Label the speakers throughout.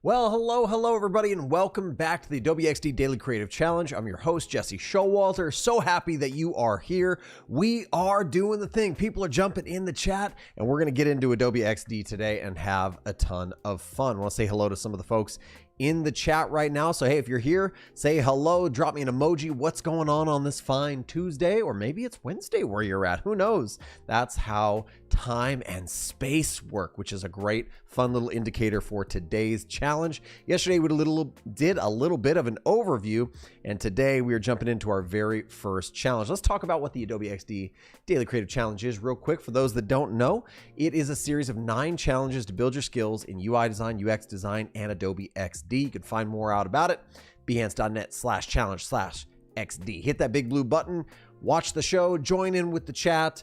Speaker 1: Well, hello everybody, and welcome back to the Adobe XD Daily Creative Challenge. I'm your host, Jesse Showalter. So happy that you are here. We are doing the thing. People are jumping in the chat, and we're going to get into Adobe XD today and have a ton of fun. I want to say hello to some of the folks in the chat right now. So hey, if you're here, say hello, drop me an emoji. What's going on this fine Tuesday? Or maybe it's Wednesday where you're at. Who knows? That's how time and space work, which is a great, fun little indicator for today's challenge. Yesterday, we did a little bit of an overview, and today we are jumping into our very first challenge. Let's talk about what the Adobe XD Daily Creative Challenge is real quick. For those that don't know, it is a series of 9 challenges to build your skills in UI design, UX design, and Adobe XD. You can find more out about it, behance.net/challenge/XD. Hit that big blue button, watch the show, join in with the chat,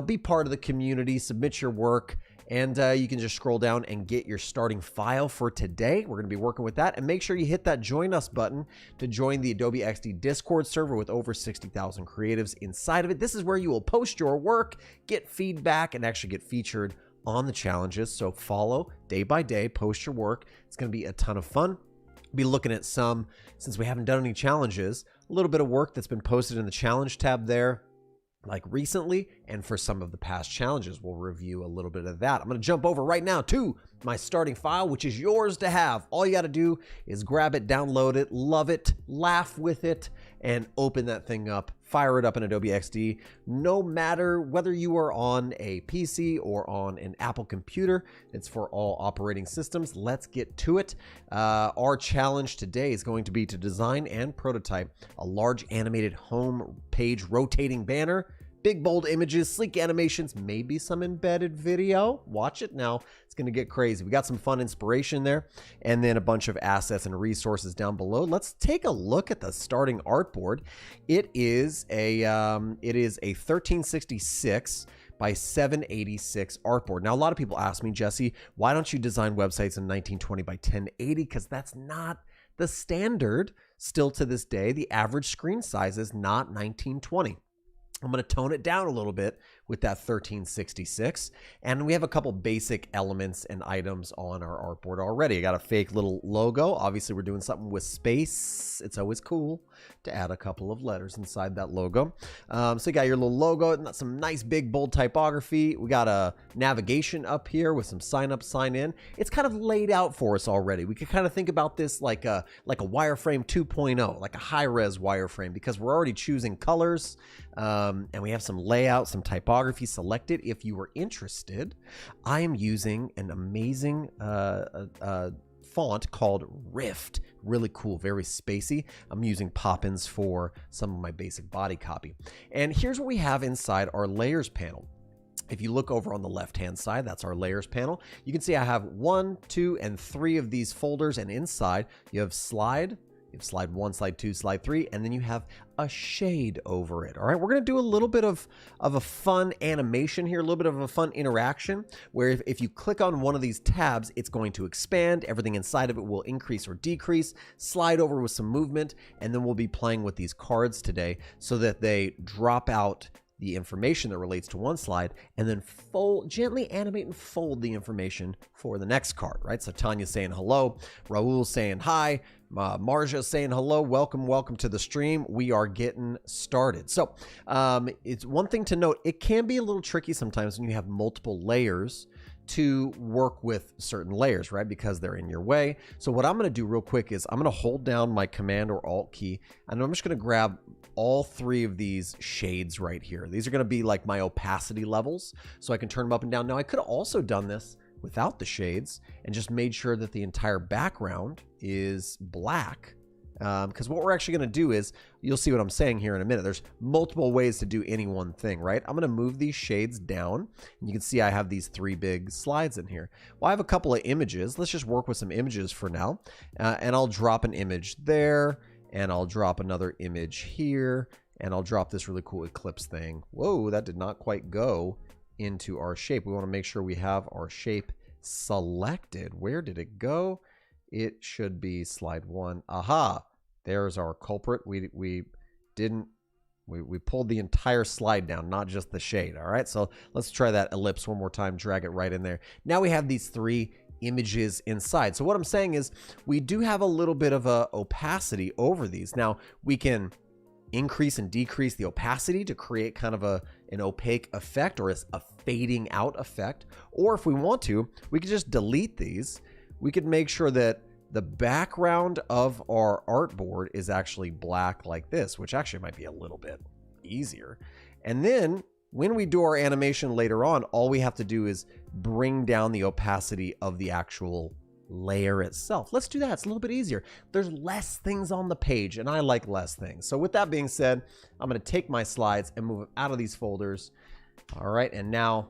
Speaker 1: be part of the community, submit your work, and you can just scroll down and get your starting file for today. We're going to be working with that, and make sure you hit that join us button to join the Adobe XD Discord server with over 60,000 creatives inside of it. This is where you will post your work, get feedback, and actually get featured on the challenges. So follow day by day, post your work. It's going to be a ton of fun. Be looking at some, since we haven't done any challenges, a little bit of work that's been posted in the challenge tab there, like recently, and for some of the past challenges, we'll review a little bit of that. I'm going to jump over right now to my starting file, which is yours to have. All you got to do is grab it, download it, love it, laugh with it, and open that thing up. Fire it up in Adobe XD. No matter whether you are on a PC or on an Apple computer, it's for all operating systems. Let's get to it. Our challenge today is going to be to design and prototype a large animated home page rotating banner. Big, bold images, sleek animations, maybe some embedded video. Watch it now. It's going to get crazy. We got some fun inspiration there, and then a bunch of assets and resources down below. Let's take a look at the starting artboard. It is a 1366 by 786 artboard. Now, a lot of people ask me, Jesse, why don't you design websites in 1920 by 1080? Because that's not the standard still to this day. The average screen size is not 1920. I'm going to tone it down a little bit with that 1366. And we have a couple basic elements and items on our artboard already. I got a fake little logo. Obviously, we're doing something with space. It's always cool to add a couple of letters inside that logo. So you got your little logo, some nice big bold typography. We got a navigation up here with some sign up, sign in. It's kind of laid out for us already. We could kind of think about this like a wireframe 2.0, like a high-res wireframe, because we're already choosing colors. And we have some layout, some typography selected. If you were interested, I am using an amazing font called Rift. Really cool, very spacey. I'm using Poppins for some of my basic body copy. And here's what we have inside our layers panel. If you look over on the left-hand side, that's our layers panel. You can see I have 1, 2, and 3 of these folders, and inside you have slide 1, slide 2, slide 3, and then you have a shade over it. All right, we're going to do a little bit of a fun animation here, a little bit of a fun interaction, where if you click on one of these tabs, it's going to expand. Everything inside of it will increase or decrease, slide over with some movement, and then we'll be playing with these cards today so that they drop out the information that relates to one slide, and then gently animate and fold the information for the next card, right? So Tanya's saying hello, Raul's saying hi, Marja's saying hello, welcome to the stream. We are getting started. So it's one thing to note, it can be a little tricky sometimes when you have multiple layers to work with certain layers, right? Because they're in your way. So what I'm going to do real quick is I'm going to hold down my Command or Alt key, and I'm just going to grab all 3 of these shades right here. These are going to be like my opacity levels, so I can turn them up and down. Now, I could have also done this without the shades and just made sure that the entire background is black. Because what we're actually going to do is, you'll see what I'm saying here in a minute. There's multiple ways to do any one thing, right? I'm going to move these shades down, and you can see I have these 3 big slides in here. Well, I have a couple of images. Let's just work with some images for now. And I'll drop an image there, and I'll drop another image here, and I'll drop this really cool eclipse thing. Whoa, that did not quite go into our shape. We want to make sure we have our shape selected. Where did it go? It should be slide 1. Aha, there's our culprit. We pulled the entire slide down, not just the shade. All right, so let's try that ellipse one more time, drag it right in there. Now we have these 3 images inside. So what I'm saying is we do have a little bit of a opacity over these. Now we can increase and decrease the opacity to create kind of an opaque effect or a fading out effect. Or if we want to, we could just delete these. We could make sure that the background of our artboard is actually black like this, which actually might be a little bit easier. And then when we do our animation later on, all we have to do is bring down the opacity of the actual layer itself. Let's do that. It's a little bit easier. There's less things on the page, and I like less things. So with that being said, I'm going to take my slides and move them out of these folders. All right, and now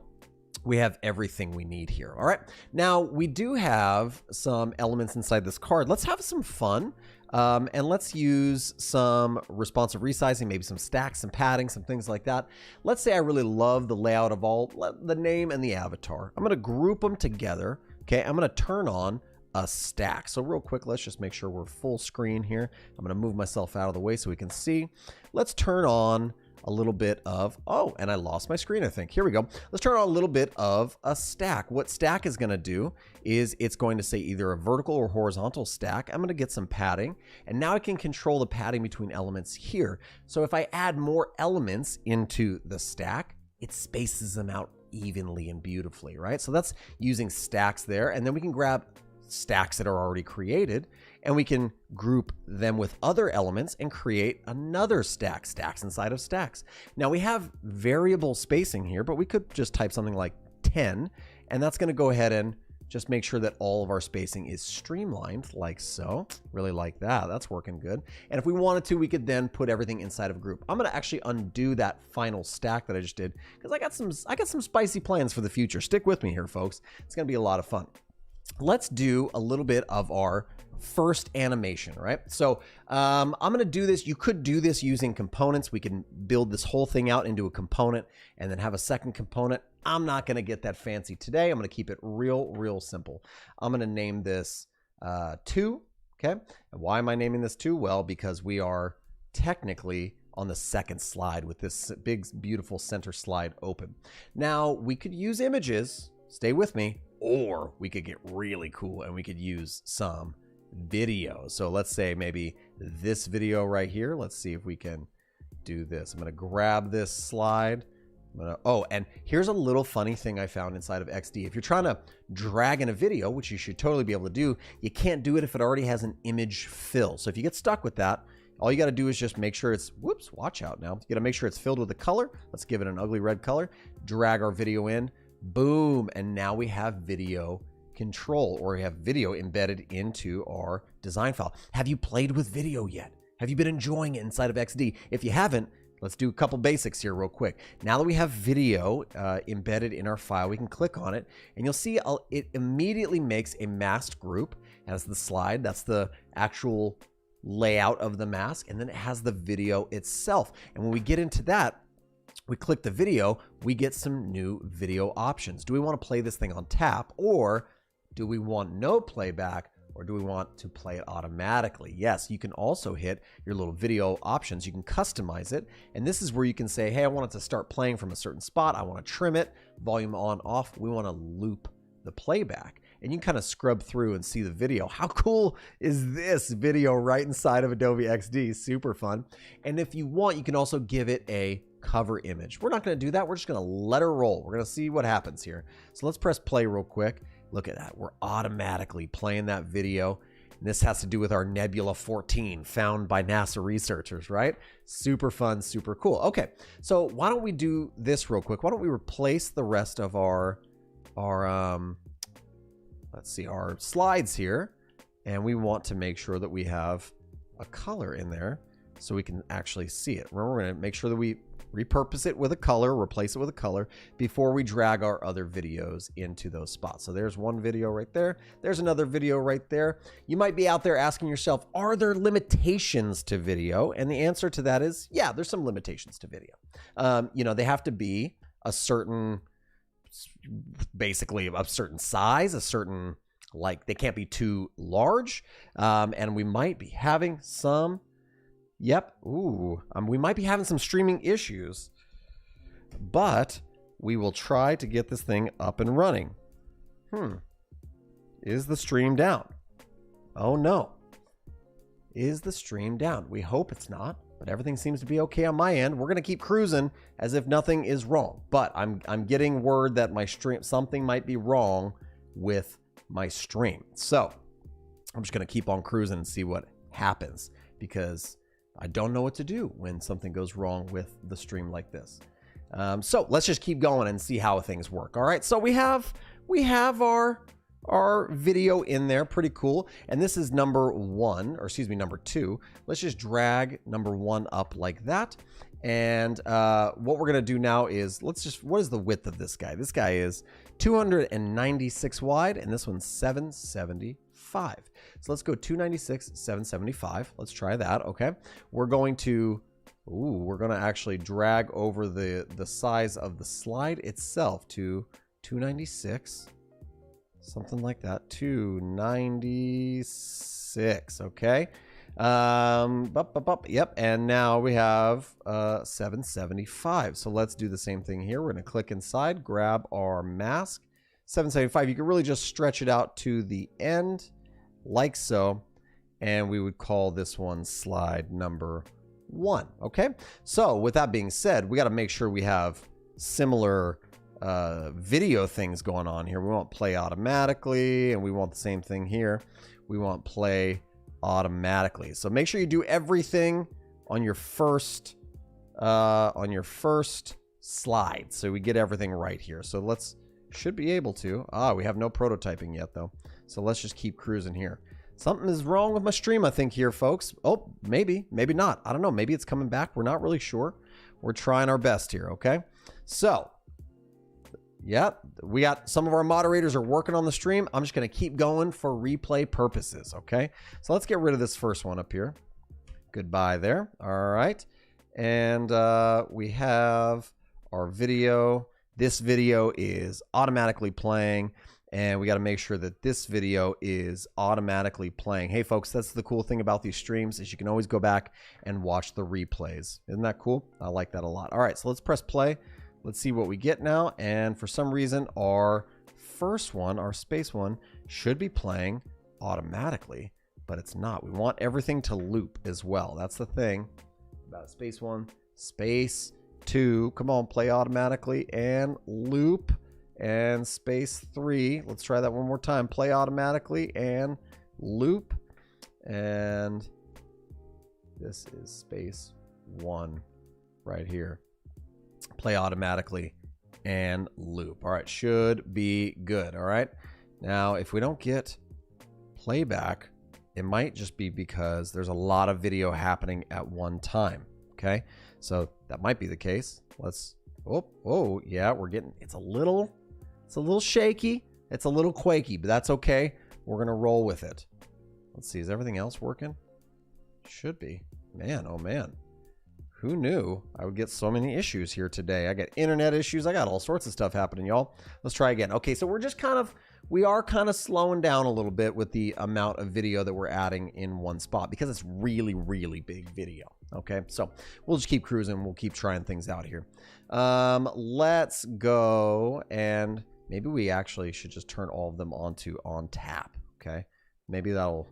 Speaker 1: we have everything we need here. All right, now we do have some elements inside this card. Let's have some fun. And let's use some responsive resizing, maybe some stacks, some padding, some things like that. Let's say I really love the layout of all the name and the avatar. I'm going to group them together. Okay, I'm going to turn on a stack. So real quick, let's just make sure we're full screen here. I'm going to move myself out of the way so we can see. Let's turn on a little bit of, oh, and I lost my screen, I think. Here we go. Let's turn on a little bit of a stack. What stack is going to do is it's going to say either a vertical or horizontal stack. I'm going to get some padding, and now I can control the padding between elements here. So if I add more elements into the stack, it spaces them out evenly and beautifully, right? So that's using stacks there, and then we can grab stacks that are already created, and we can group them with other elements and create another stack, stacks inside of stacks. Now we have variable spacing here, but we could just type something like 10, and that's going to go ahead and just make sure that all of our spacing is streamlined like so. Really like that. That's working good. And if we wanted to, we could then put everything inside of a group. I'm going to actually undo that final stack that I just did because I got some spicy plans for the future. Stick with me here, folks. It's going to be a lot of fun. Let's do a little bit of our first animation, right? So I'm going to do this. You could do this using components. We can build this whole thing out into a component and then have a second component. I'm not going to get that fancy today. I'm going to keep it real simple. I'm going to name this 2. Okay. And why am I naming this 2? Well, because we are technically on the second slide with this big, beautiful center slide open. Now we could use images. Stay with me. Or we could get really cool and we could use some video. So let's say maybe this video right here. Let's see if we can do this. I'm going to grab this slide. Oh, and here's a little funny thing I found inside of XD. If you're trying to drag in a video, which you should totally be able to do, you can't do it if it already has an image fill. So if you get stuck with that, all you got to do is just make sure it's, whoops, watch out now. You got to make sure it's filled with a color. Let's give it an ugly red color. Drag our video in. Boom. And now we have video control, or we have video embedded into our design file. Have you played with video yet? Have you been enjoying it inside of XD? If you haven't, let's do a couple basics here real quick. Now that we have video embedded in our file, we can click on it and you'll see it immediately makes a masked group as the slide. That's the actual layout of the mask. And then it has the video itself. And when we get into that, we click the video, we get some new video options. Do we want to play this thing on tap, or do we want no playback, or do we want to play it automatically? Yes, you can also hit your little video options. You can customize it. And this is where you can say, hey, I want it to start playing from a certain spot. I want to trim it, volume on, off. We want to loop the playback. And you can kind of scrub through and see the video. How cool is this video right inside of Adobe XD? Super fun. And if you want, you can also give it a cover image. We're not going to do that. We're just going to let her roll. We're going to see what happens here. So let's press play real quick. Look at that. We're automatically playing that video. And this has to do with our Nebula 14 found by NASA researchers, right? Super fun, super cool. Okay, so why don't we do this real quick? Why don't we replace the rest of our let's see, our slides here. And we want to make sure that we have a color in there so we can actually see it. Remember, we're going to make sure that we repurpose it with a color, replace it with a color before we drag our other videos into those spots. So there's one video right there. There's another video right there. You might be out there asking yourself, are there limitations to video? And the answer to that is, yeah, there's some limitations to video. You know, they have to be a certain basically a certain size, a certain, like, they can't be too large. And we might be having some, we might be having some streaming issues, but we will try to get this thing up and running. Is the stream down? Oh no. Is the stream down? We hope it's not, but everything seems to be okay on my end. We're going to keep cruising as if nothing is wrong, but I'm getting word that my stream, something might be wrong with my stream. So I'm just going to keep on cruising and see what happens, because I don't know what to do when something goes wrong with the stream like this. So let's just keep going and see how things work. All right. So we have our video in there. Pretty cool. And this is number 1, or excuse me, number 2. Let's just drag number 1 up like that. And what we're going to do now is, what is the width of this guy? This guy is 296 wide, and this one's 775. So let's go 296, 775. Let's try that. Okay. We're going to actually drag over the size of the slide itself to 296. Something like that. 296. Okay. Yep. And now we have 775. So let's do the same thing here. We're going to click inside, grab our mask. 775. You can really just stretch it out to the end like so. And we would call this one slide number 1. Okay. So with that being said, we got to make sure we have similar video things going on here. We want play automatically, and we want the same thing here. We want play automatically. So make sure you do everything on your first slide, so we get everything right here. So should be able to. We have no prototyping yet though, so let's just keep cruising here. Something is wrong with my stream, I think, here, folks. Oh, maybe not. I don't know. Maybe it's coming back. We're not really sure. We're trying our best here. Okay. So yeah, we got some of our moderators are working on the stream. I'm just going to keep going for replay purposes. Okay. So let's get rid of this first one up here. Goodbye there. All right. And we have our video. This video is automatically playing, and we got to make sure that this video is automatically playing. Hey folks, that's the cool thing about these streams, is you can always go back and watch the replays. Isn't that cool? I like that a lot. All right. So let's press play. Let's see what we get now. And for some reason, our first one, our space one, should be playing automatically, but it's not. We want everything to loop as well. That's the thing about space 1, space 2. Come on, play automatically and loop. And space 3. Let's try that one more time. Play automatically and loop. And this is space 1 right here. Play automatically and loop. All right, should be good. All right. Now, if we don't get playback, it might just be because there's a lot of video happening at one time. Okay, so that might be the case. Let's, yeah, we're getting, it's a little shaky. It's a little quaky, but that's okay. We're going to roll with it. Let's see. Is everything else working? Should be. Man, oh man. Who knew I would get so many issues here today? I got internet issues. I got all sorts of stuff happening, y'all. Let's try again. Okay, so we are kind of slowing down a little bit with the amount of video that we're adding in one spot, because it's really, really big video. Okay, so we'll just keep cruising. We'll keep trying things out here. Let's go, and maybe we actually should just turn all of them onto on tap. Okay, maybe that'll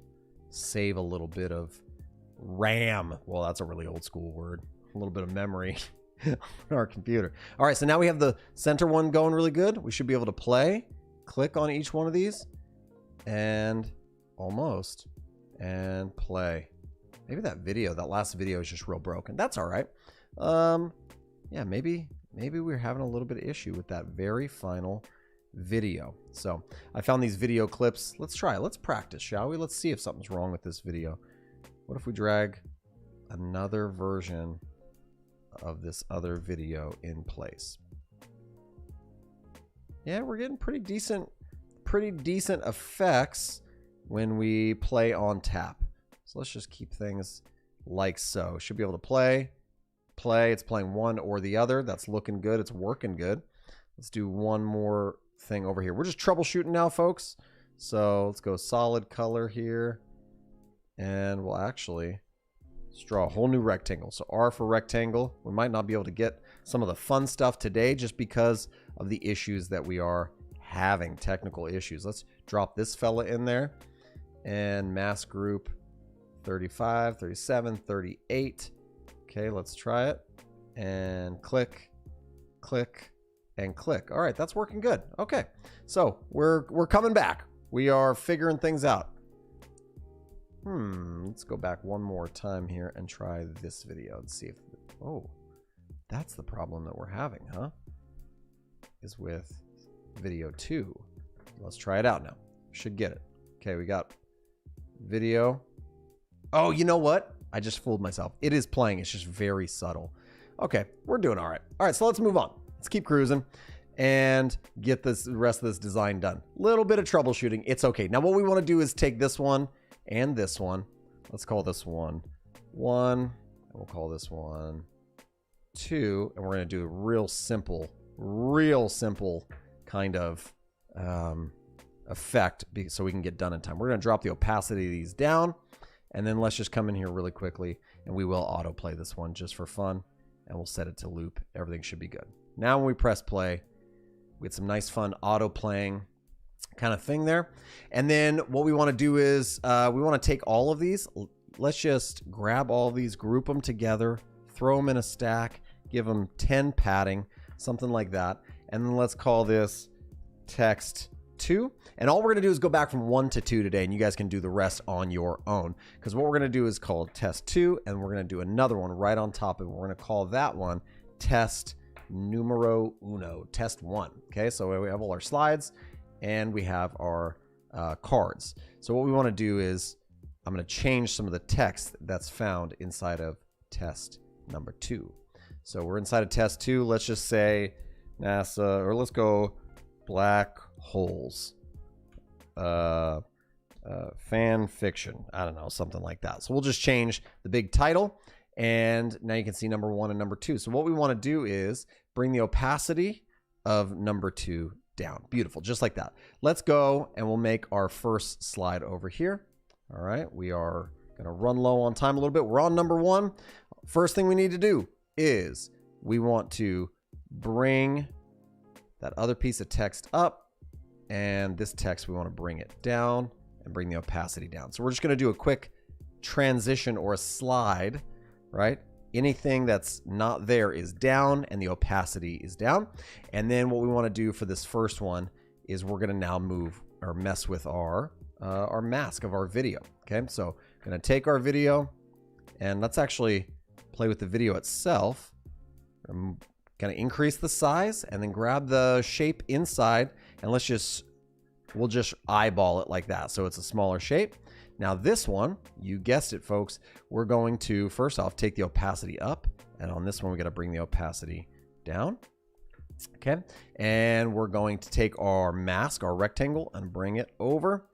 Speaker 1: save a little bit of RAM. Well, that's a really old school word. A little bit of memory on our computer. All right, so now we have the center one going really good. We should be able to play. Click on each one of these and almost, and play. Maybe that last video is just real broken. That's all right. Yeah, maybe we're having a little bit of issue with that very final video. So I found these video clips. Let's try it. Let's practice, shall we? Let's see if something's wrong with this video. What if we drag another version of this other video in place? Yeah, we're getting pretty decent effects when we play on tap. So let's just keep things like so. Should be able to play play. It's playing one or the other. That's looking good. It's working good. Let's do one more thing over here. We're just troubleshooting now, folks. So let's go solid color here. And we'll actually just draw a whole new rectangle. So R for rectangle. We might not be able to get some of the fun stuff today just because of the issues that we are having, technical issues. Let's drop this fella in there. And mask group 35, 37, 38. Okay, let's try it. And click, click, and click. All right, that's working good. Okay, so we're coming back. We are figuring things out. Let's go back one more time here and try this video and see if, oh, that's the problem that we're having, huh? Is with video 2. Let's try it out now. Should get it. Okay, we got video. Oh, you know what? I just fooled myself. It is playing. It's just very subtle. Okay, we're doing all right. All right, so let's move on. Let's keep cruising and get the rest of this design done. Little bit of troubleshooting. It's okay. Now, what we want to do is take this one and this one. Let's call this one 1. And we'll call this one 2. And we're going to do a real simple kind of effect so we can get done in time. We're going to drop the opacity of these down. And then let's just come in here really quickly and we will autoplay this one just for fun. And we'll set it to loop. Everything should be good. Now when we press play, we get some nice fun auto playing kind of thing there. And then what we want to do is we want to take all of these. Let's just grab all of these, group them together, throw them in a stack, give them 10 padding, something like that. And then let's call this text 2. And all we're going to do is go back from 1 to 2 today, and you guys can do the rest on your own. Because what we're going to do is call test 2, and we're going to do another one right on top of it. We're going to call that one test numero uno, test 1. Okay, so we have all our slides, and we have our cards. So what we want to do is I'm going to change some of the text that's found inside of test number 2. So we're inside of test 2. Let's just say NASA, or let's go black holes, fan fiction. I don't know, something like that. So we'll just change the big title, and now you can see number 1 and number 2. So what we want to do is bring the opacity of number 2 down. Beautiful, just like that. Let's go and we'll make our first slide over here. All right, we are going to run low on time a little bit. We're on number 1. First thing we need to do is we want to bring that other piece of text up, and this text we want to bring it down and bring the opacity down. So we're just going to do a quick transition or a slide, right? Anything that's not there is down and the opacity is down. And then what we want to do for this first one is we're going to now move or mess with our mask of our video. Okay, so I'm going to take our video and let's actually play with the video itself. I'm going to increase the size and then grab the shape inside, and we'll just eyeball it like that. So it's a smaller shape. Now this one, you guessed it, folks, we're going to first off take the opacity up, and on this one we got to bring the opacity down. Okay, and we're going to take our mask, our rectangle, and bring it over,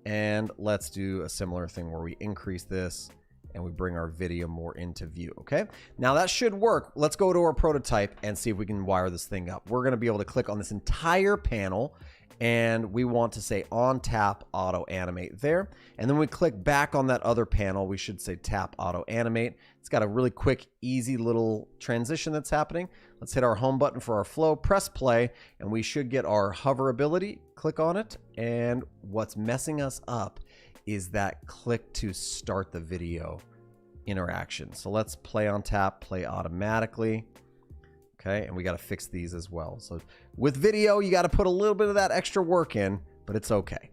Speaker 1: and let's do a similar thing where we increase this and we bring our video more into view. Okay, now that should work. Let's go to our prototype and see if we can wire this thing up. We're going to be able to click on this entire panel, and we want to say on tap auto animate there, and then we click back on that other panel. We should say tap auto animate. It's got a really quick, easy little transition that's happening. Let's hit our home button for our flow, press play, and we should get our hover ability. Click on it, and what's messing us up is that click to start the video interaction. So let's play on tap, play automatically. Okay, and we got to fix these as well. So with video, you got to put a little bit of that extra work in, but it's okay.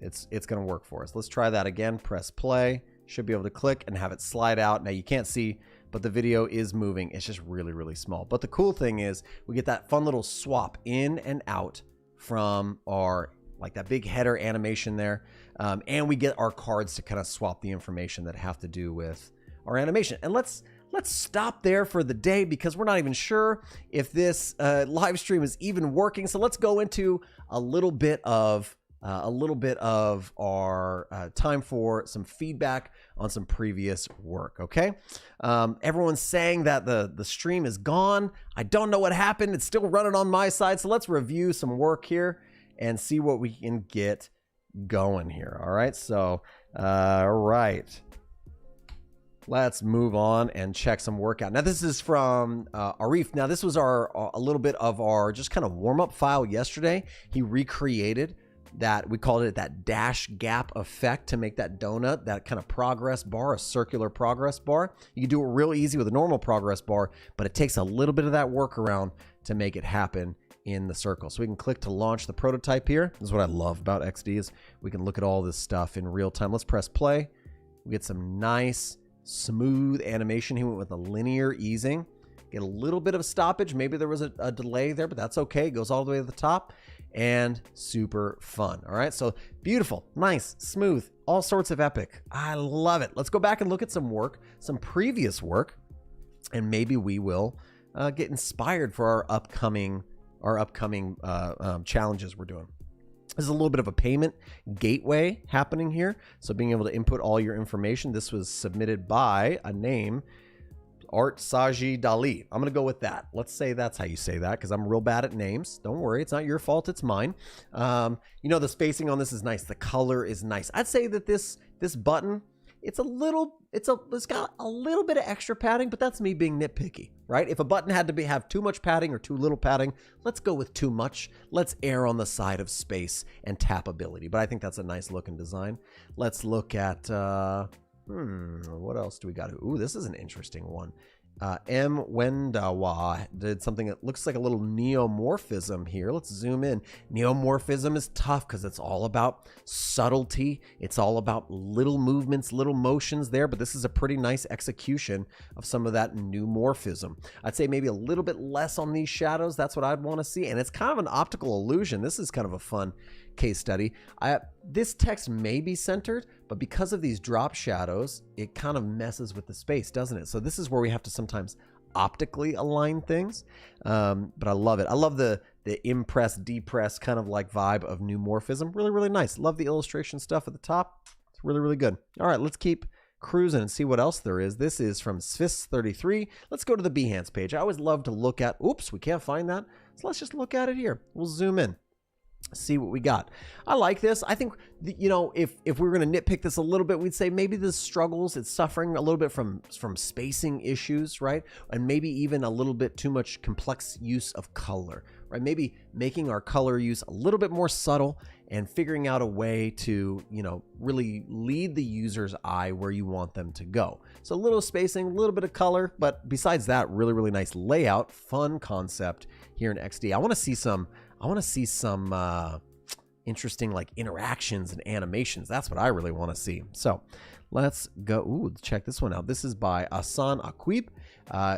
Speaker 1: It's going to work for us. Let's try that again. Press play. Should be able to click and have it slide out. Now you can't see, but the video is moving. It's just really, really small. But the cool thing is we get that fun little swap in and out from our, like that big header animation there. And we get our cards to kind of swap the information that have to do with our animation. And let's stop there for the day because we're not even sure if this live stream is even working. So let's go into a little bit of a little bit of our time for some feedback on some previous work, okay? Everyone's saying that the stream is gone. I don't know what happened. It's still running on my side, so let's review some work here and see what we can get going here, all right? So, all right. Let's move on and check some work out. Now, this is from Arif. Now, this was a little bit of our just kind of warm-up file yesterday. He recreated that, we called it that dash gap effect to make that donut, that kind of progress bar, a circular progress bar. You can do it real easy with a normal progress bar, but it takes a little bit of that workaround to make it happen in the circle. So we can click to launch the prototype here. This is what I love about XD is we can look at all this stuff in real time. Let's press play. We get some nice smooth animation. He went with a linear easing. Get a little bit of stoppage. Maybe there was a delay there, but that's okay. It goes all the way to the top and super fun. All right. So beautiful, nice, smooth, all sorts of epic. I love it. Let's go back and look at some work, some previous work, and maybe we will get inspired for our upcoming challenges we're doing. There's a little bit of a payment gateway happening here. So being able to input all your information. This was submitted by a name, Art Saji Dali. I'm going to go with that. Let's say that's how you say that because I'm real bad at names. Don't worry. It's not your fault. It's mine. You know, the spacing on this is nice. The color is nice. I'd say that this button, it's got a little bit of extra padding, but that's me being nitpicky, right? If a button had to have too much padding or too little padding, let's go with too much. Let's err on the side of space and tappability. But I think that's a nice looking design. Let's look at, what else do we got? Ooh, this is an interesting one. M. Wendawa did something that looks like a little neomorphism here. Let's zoom in. Neomorphism is tough because it's all about subtlety. It's all about little movements, little motions there, but this is a pretty nice execution of some of that neomorphism. I'd say maybe a little bit less on these shadows. That's what I'd want to see. And it's kind of an optical illusion. This is kind of a fun case study. This text may be centered, but because of these drop shadows, it kind of messes with the space, doesn't it? So this is where we have to sometimes optically align things. But I love it. I love the impress, depress kind of like vibe of neomorphism. Really, really nice. Love the illustration stuff at the top. It's really, really good. All right, let's keep cruising and see what else there is. This is from Swiss33. Let's go to the Behance page. I always love to look at, oops, we can't find that. So let's just look at it here. We'll zoom in. See what we got. I like this. I think, you know, if we were going to nitpick this a little bit, we'd say maybe this struggles. It's suffering a little bit from spacing issues, right? And maybe even a little bit too much complex use of color, right? Maybe making our color use a little bit more subtle and figuring out a way to, you know, really lead the user's eye where you want them to go. So a little spacing, a little bit of color, but besides that, really, really nice layout, fun concept here in XD. I want to see some interesting like interactions and animations. That's what I really want to see. So let's go. Ooh, check this one out. This is by Asan Aqib.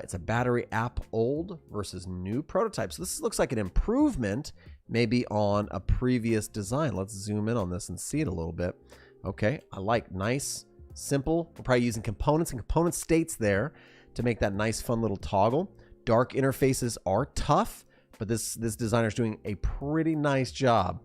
Speaker 1: It's a battery app old versus new prototype. So this looks like an improvement maybe on a previous design. Let's zoom in on this and see it a little bit. Okay, I like nice, simple. We're probably using components and component states there to make that nice, fun little toggle. Dark interfaces are tough, but this designer is doing a pretty nice job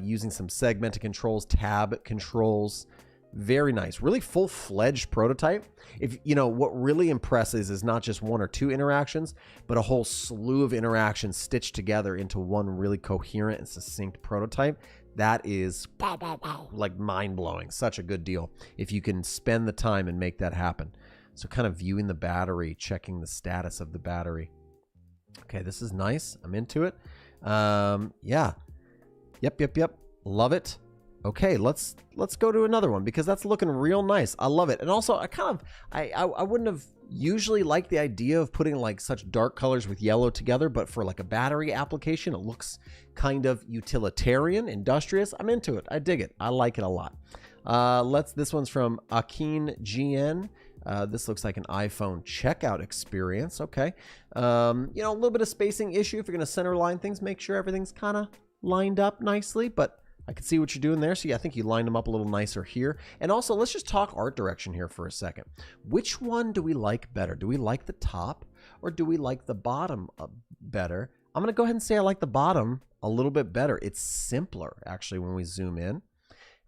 Speaker 1: using some segmented controls, tab controls. Very nice, really full-fledged prototype. If you know what really impresses is not just one or two interactions, but a whole slew of interactions stitched together into one really coherent and succinct prototype. That is like mind-blowing. Such a good deal if you can spend the time and make that happen. So kind of viewing the battery, checking the status of the battery. Okay, this is nice. I'm into it. Yeah. Yep. Love it. Okay, let's go to another one because that's looking real nice. I love it. And also, I wouldn't have usually liked the idea of putting like such dark colors with yellow together, but for like a battery application, it looks kind of utilitarian, industrious. I'm into it. I dig it. I like it a lot. This one's from Akin GN. This looks like an iPhone checkout experience. Okay. You know, a little bit of spacing issue. If you're going to center line things, make sure everything's kind of lined up nicely, but I can see what you're doing there. So yeah, I think you lined them up a little nicer here. And also, let's just talk art direction here for a second. Which one do we like better? Do we like the top or do we like the bottom better? I'm going to go ahead and say I like the bottom a little bit better. It's simpler, actually, when we zoom in,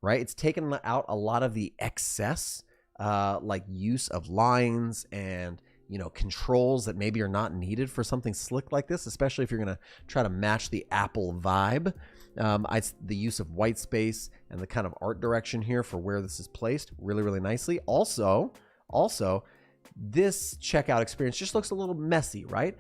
Speaker 1: right? It's taken out a lot of the excess, like use of lines and, controls that maybe are not needed for something slick like this, especially if you're going to try to match the Apple vibe. The use of white space and the kind of art direction here for where this is placed really, really nicely. Also, this checkout experience just looks a little messy, right?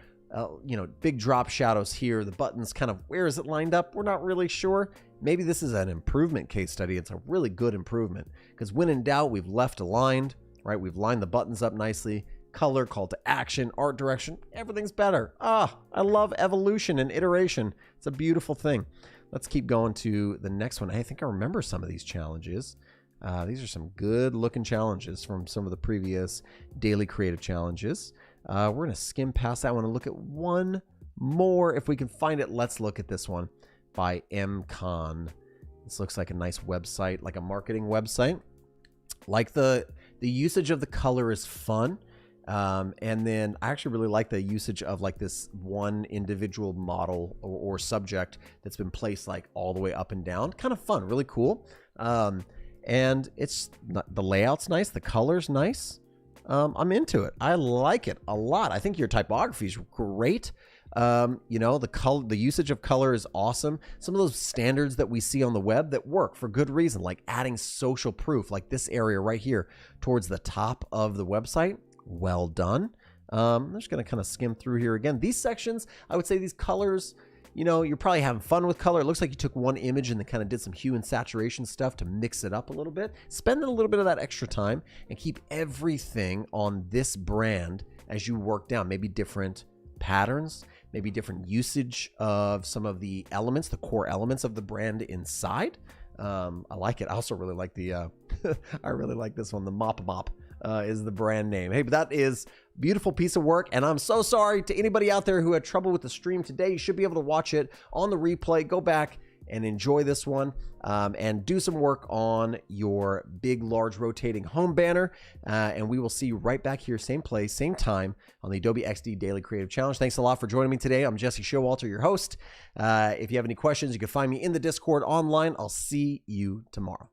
Speaker 1: Big drop shadows here. The buttons kind of, where is it lined up? We're not really sure. Maybe this is an improvement case study. It's a really good improvement because when in doubt, we've left aligned, right? We've lined the buttons up nicely. Color, call to action, art direction, everything's better. I love evolution and iteration. It's a beautiful thing. Let's keep going to the next one. I think I remember some of these challenges. These are some good looking challenges from some of the previous daily creative challenges. We're going to skim past that one and look at one more. If we can find it, let's look at this one by MCon. This looks like a nice website, like a marketing website. Like the usage of the color is fun. And then I actually really like the usage of like this one individual model or subject that's been placed like all the way up and down. Kind of fun, really cool. And the layout's nice, the color's nice. I'm into it. I like it a lot. I think your typography is great. The usage of color is awesome. Some of those standards that we see on the web that work for good reason, like adding social proof, like this area right here towards the top of the website. Well done. I'm just going to kind of skim through here again. These sections, I would say these colors, you're probably having fun with color. It looks like you took one image and then kind of did some hue and saturation stuff to mix it up a little bit. Spend a little bit of that extra time and keep everything on this brand as you work down. Maybe different patterns, maybe different usage of some of the elements, the core elements of the brand inside. I like it. I also really like I really like this one, the Mop is the brand name. Hey, but that is a beautiful piece of work, and I'm so sorry to anybody out there who had trouble with the stream today. You should be able to watch it on the replay. Go back and enjoy this one, and do some work on your big, large, rotating home banner, and we will see you right back here, same place, same time, on the Adobe XD Daily Creative Challenge. Thanks a lot for joining me today. I'm Jesse Showalter, your host. If you have any questions, you can find me in the Discord online. I'll see you tomorrow.